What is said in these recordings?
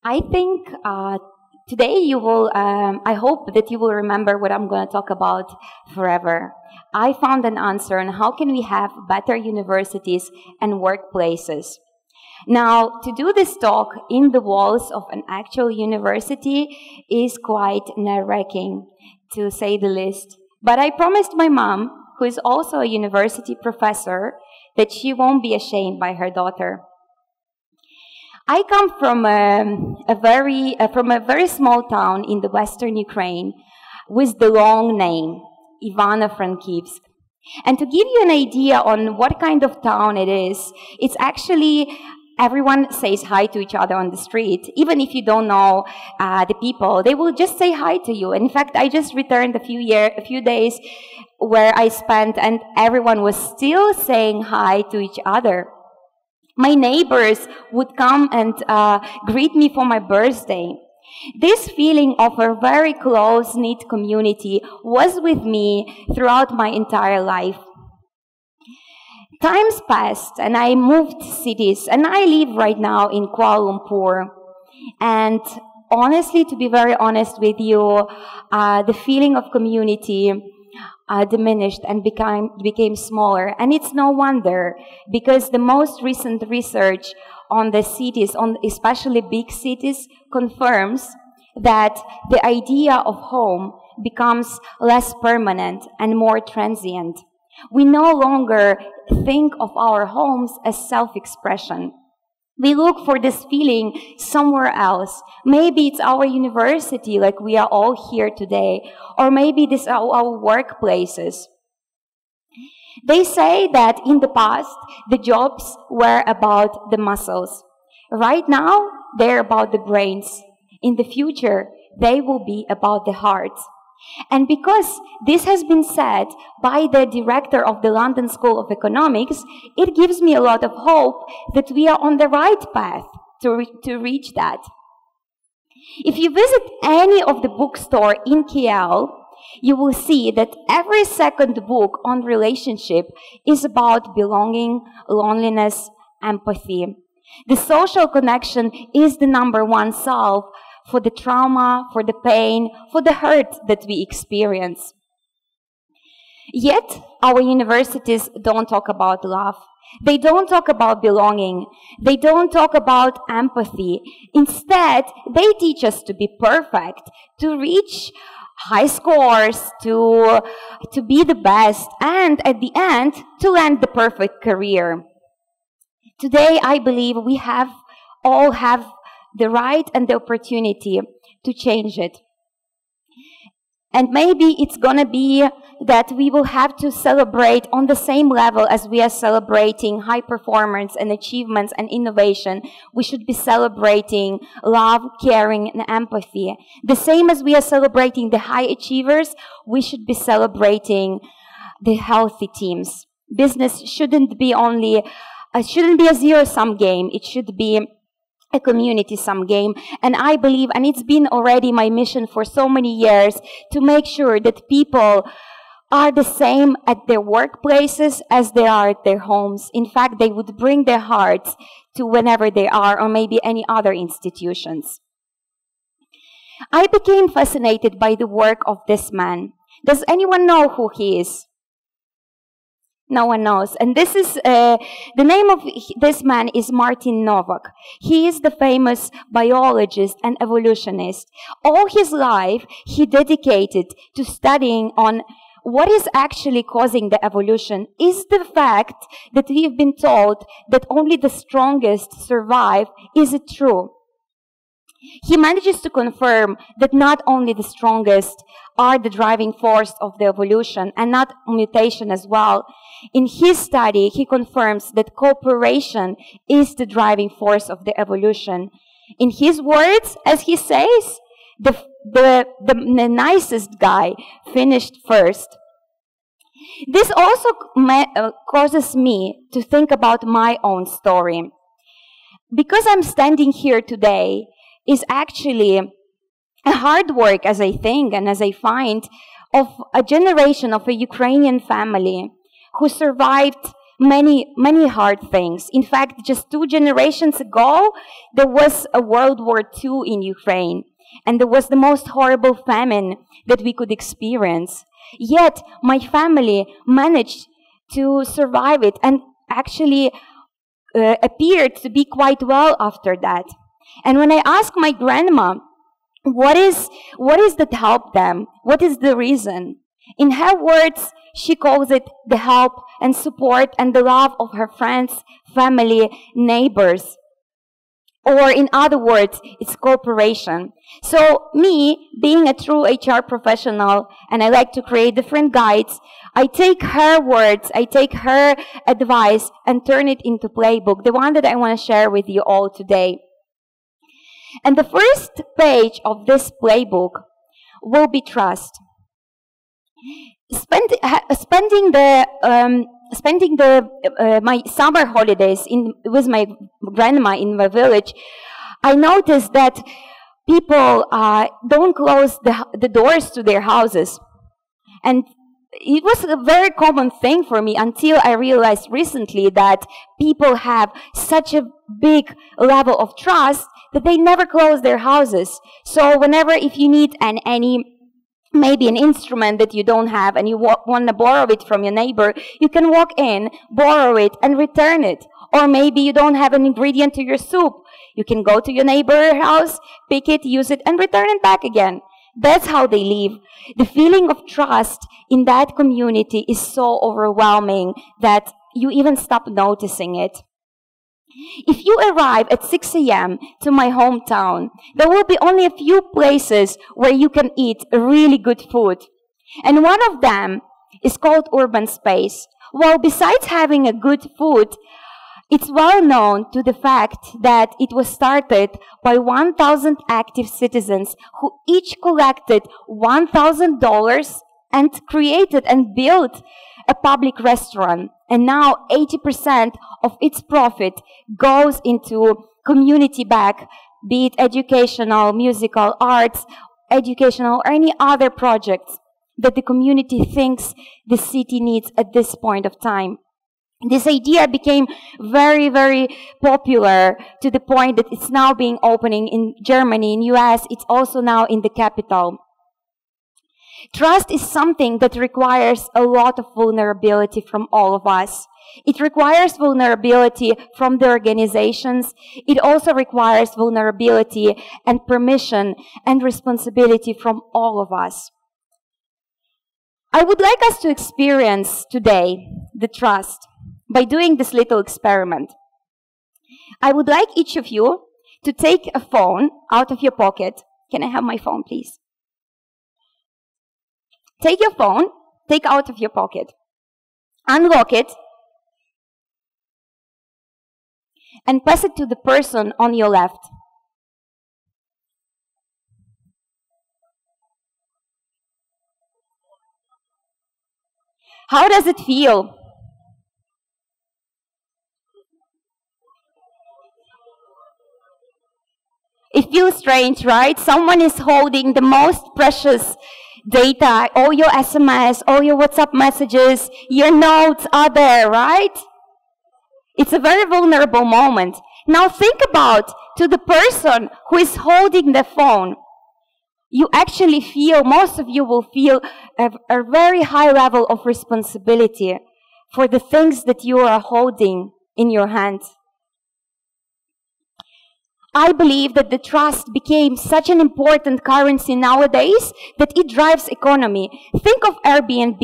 I think today I hope that you will remember what I'm going to talk about forever. I found an answer on how can we have better universities and workplaces. Now, to do this talk in the walls of an actual university is quite nerve-wracking, to say the least. But I promised my mom, who is also a university professor, that she won't be ashamed by her daughter. I come from a very small town in the western Ukraine with the long name, Ivano-Frankivsk. And to give you an idea on what kind of town it is, it's actually everyone says hi to each other on the street. Even if you don't know the people, they will just say hi to you. In fact, I just returned a few days where I spent, and everyone was still saying hi to each other. My neighbors would come and greet me for my birthday. This feeling of a very close-knit community was with me throughout my entire life. Times passed and I moved cities, and I live right now in Kuala Lumpur. And honestly, to be very honest with you, the feeling of community diminished and became smaller. And it's no wonder, because the most recent research on the cities, on especially big cities, confirms that the idea of home becomes less permanent and more transient. We no longer think of our homes as self-expression. We look for this feeling somewhere else. Maybe it's our university, like we are all here today, or maybe this are our workplaces. They say that in the past, the jobs were about the muscles. Right now, they're about the brains. In the future, they will be about the hearts. And because this has been said by the director of the London School of Economics, it gives me a lot of hope that we are on the right path to reach that. If you visit any of the bookstore in KL, you will see that every second book on relationship is about belonging, loneliness, empathy. The social connection is the #1 solve for the trauma, for the pain, for the hurt that we experience. Yet, our universities don't talk about love. They don't talk about belonging. They don't talk about empathy. Instead, they teach us to be perfect, to reach high scores, to be the best, and at the end, to land the perfect career. Today, I believe we all have the right and the opportunity to change it. And maybe it's going to be that we will have to celebrate on the same level as we are celebrating high performance and achievements and innovation. We should be celebrating love, caring, and empathy. The same as we are celebrating the high achievers, we should be celebrating the healthy teams. Business shouldn't be a zero-sum game. It should be a community-sum game. And I believe, and it's been already my mission for so many years, to make sure that people are the same at their workplaces as they are at their homes. In fact, they would bring their hearts to whenever they are, or maybe any other institutions. I became fascinated by the work of this man. Does anyone know who he is? No one knows. And this is, the name of this man is Martin Novak. He is the famous biologist and evolutionist. All his life, he dedicated to studying on what is actually causing the evolution. Is the fact that we've been told that only the strongest survive, is it true? He manages to confirm that not only the strongest are the driving force of the evolution, and not mutation as well. In his study, he confirms that cooperation is the driving force of the evolution. In his words, as he says, the nicest guy finished first. This also causes me to think about my own story. Because I'm standing here today, is actually a hard work, as I think and as I find, of a generation of a Ukrainian family who survived many hard things. In fact, just 2 generations ago, there was a World War II in Ukraine, and there was the most horrible famine that we could experience. Yet, my family managed to survive it and actually appeared to be quite well after that. And when I asked my grandma, what is that helped them? What is the reason? In her words, she calls it the help and support and the love of her friends, family, neighbors. Or in other words, it's cooperation. So me, being a true HR professional, and I like to create different guides, I take her words, I take her advice and turn it into Playbook, the one that I want to share with you all today. And the first page of this Playbook will be trust. Spending my summer holidays with my grandma in my village, I noticed that people don't close the doors to their houses. And it was a very common thing for me until I realized recently that people have such a big level of trust that they never close their houses. So whenever, if you need maybe an instrument that you don't have and you want to borrow it from your neighbor, you can walk in, borrow it, and return it. Or maybe you don't have an ingredient to your soup. You can go to your neighbor's house, pick it, use it, and return it back again. That's how they live. The feeling of trust in that community is so overwhelming that you even stop noticing it. If you arrive at 6 a.m. to my hometown, there will be only a few places where you can eat really good food. And one of them is called Urban Space. Well, besides having a good food, it's well known to the fact that it was started by 1,000 active citizens who each collected $1,000 and created and built a public restaurant. And now 80% of its profit goes into community back, be it educational, musical, arts, educational, or any other projects that the community thinks the city needs at this point of time. This idea became very, very popular to the point that it's now being opening in Germany, in US, it's also now in the capital. Trust is something that requires a lot of vulnerability from all of us. It requires vulnerability from the organizations. It also requires vulnerability and permission and responsibility from all of us. I would like us to experience today the trust by doing this little experiment. I would like each of you to take a phone out of your pocket. Can I have my phone, please? Take your phone, take out of your pocket, unlock it, and pass it to the person on your left. How does it feel? It feels strange, right? Someone is holding the most precious data, all your SMS, all your WhatsApp messages, your notes are there, right? It's a very vulnerable moment. Now think about to the person who is holding the phone. You actually feel, most of you will feel a very high level of responsibility for the things that you are holding in your hands. I believe that the trust became such an important currency nowadays that it drives economy. Think of Airbnb.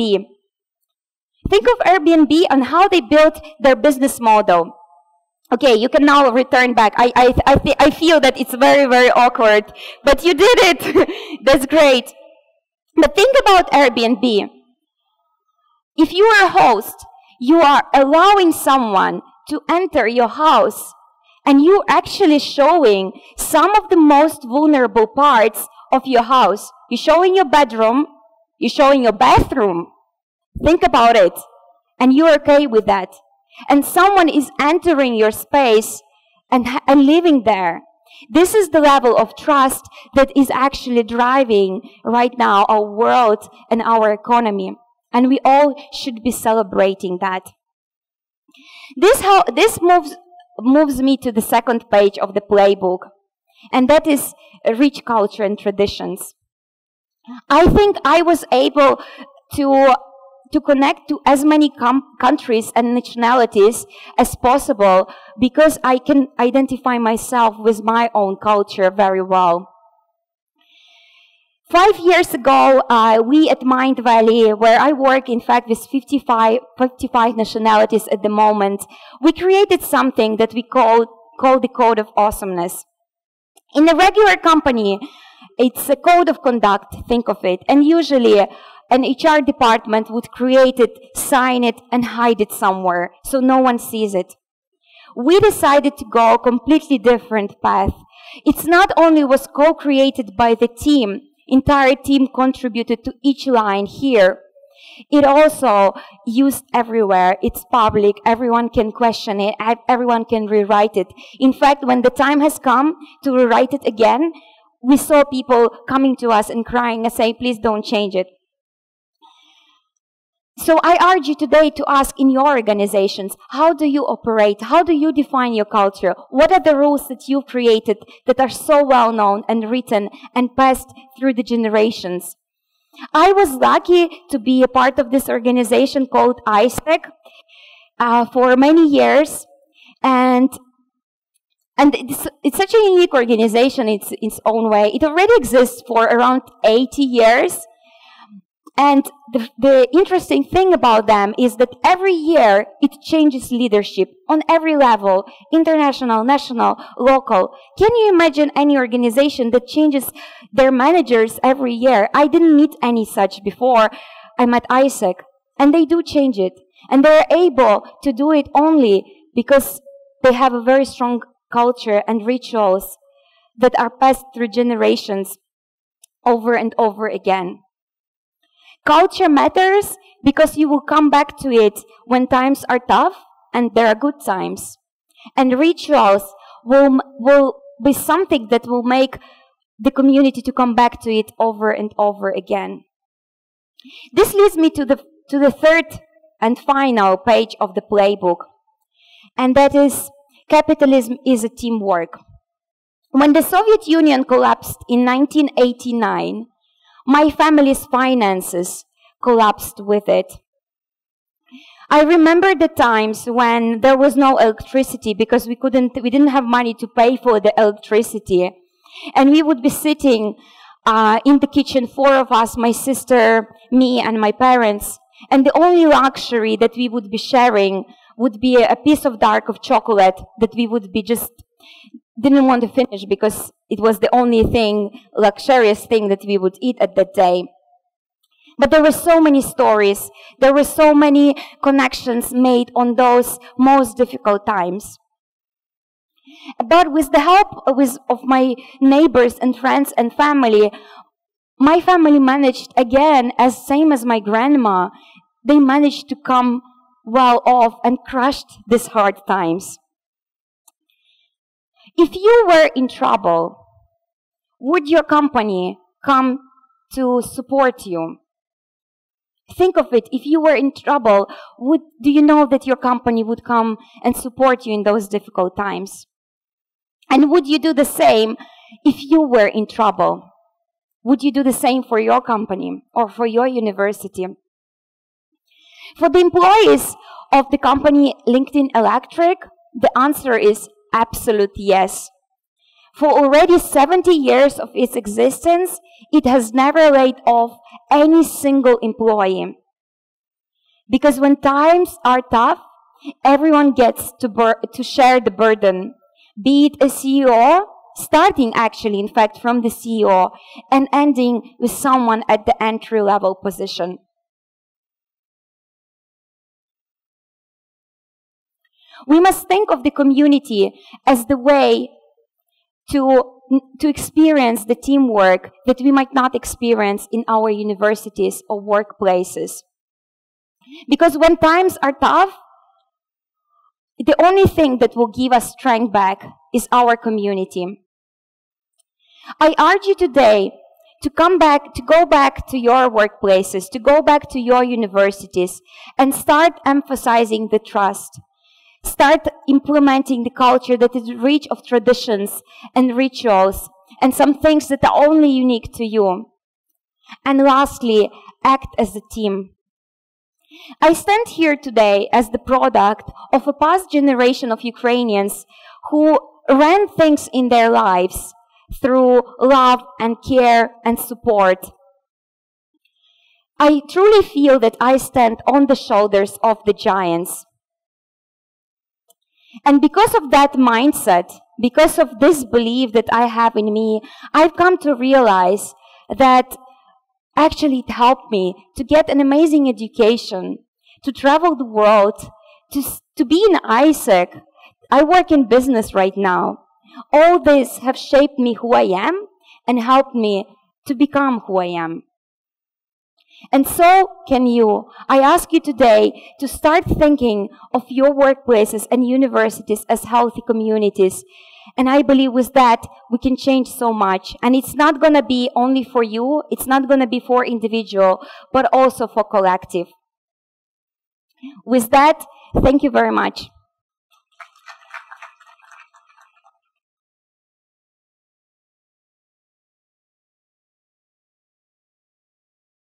Think of Airbnb and how they built their business model. Okay, you can now return back. I feel that it's very, very awkward, but you did it. That's great. But think about Airbnb. If you are a host, you are allowing someone to enter your house, and you're actually showing some of the most vulnerable parts of your house. You're showing your bedroom, you're showing your bathroom. Think about it. And you're okay with that. And someone is entering your space and living there. This is the level of trust that is actually driving right now our world and our economy. And we all should be celebrating that. This moves me to the second page of the playbook, and that is rich culture and traditions. I think I was able to connect to as many countries and nationalities as possible because I can identify myself with my own culture very well. 5 years ago, we at Mind Valley, where I work, in fact, with 55 nationalities at the moment, we created something that we call the Code of Awesomeness. In a regular company, it's a code of conduct, think of it, and usually an HR department would create it, sign it, and hide it somewhere so no one sees it. We decided to go a completely different path. It's not only was co-created by the team, entire team contributed to each line here. It also used everywhere. It's public. Everyone can question it. Everyone can rewrite it. In fact, when the time has come to rewrite it again, we saw people coming to us and crying and saying, please don't change it. So I urge you today to ask in your organizations, how do you operate? How do you define your culture? What are the rules that you've created that are so well known and written and passed through the generations? I was lucky to be a part of this organization called ISEC for many years, and it's such a unique organization in its own way. It already exists for around 80 years. And the interesting thing about them is that every year it changes leadership on every level, international, national, local. Can you imagine any organization that changes their managers every year? I didn't meet any such before I met ISEC, and they do change it. And they're able to do it only because they have a very strong culture and rituals that are passed through generations over and over again. Culture matters because you will come back to it when times are tough and there are good times. And rituals will be something that will make the community to come back to it over and over again. This leads me to the third and final page of the playbook, and that is capitalism is a teamwork. When the Soviet Union collapsed in 1989, my family's finances collapsed with it. I remember the times when there was no electricity because we didn't have money to pay for the electricity. And we would be sitting in the kitchen, 4 of us, my sister, me, and my parents. And the only luxury that we would be sharing would be a piece of dark of chocolate that we would be didn't want to finish because it was the only luxurious thing that we would eat at that day. But there were so many stories. There were so many connections made on those most difficult times. But with the help of my neighbors and friends and family, my family managed again, same as my grandma, they managed to come well off and crushed these hard times. If you were in trouble, would your company come to support you? Think of it. If you were in trouble, do you know that your company would come and support you in those difficult times? And would you do the same if you were in trouble? Would you do the same for your company or for your university? For the employees of the company LinkedIn Electric, the answer is absolute yes. For already 70 years of its existence, it has never laid off any single employee. Because when times are tough, everyone gets to share the burden. Be it a CEO, starting actually, in fact, from the CEO, and ending with someone at the entry-level position. We must think of the community as the way to experience the teamwork that we might not experience in our universities or workplaces. Because when times are tough, the only thing that will give us strength back is our community. I urge you today to go back to your workplaces, to go back to your universities, and start emphasizing the trust. Start implementing the culture that is rich of traditions and rituals and some things that are only unique to you. And lastly, act as a team. I stand here today as the product of a past generation of Ukrainians who ran things in their lives through love and care and support. I truly feel that I stand on the shoulders of the giants. And because of that mindset, because of this belief that I have in me, I've come to realize that actually it helped me to get an amazing education, to travel the world, to be in ISEC. I work in business right now. All this have shaped me who I am and helped me to become who I am. And so can you. I ask you today to start thinking of your workplaces and universities as healthy communities. And I believe with that, we can change so much. And it's not going to be only for you. It's not going to be for individual, but also for collective. With that, thank you very much.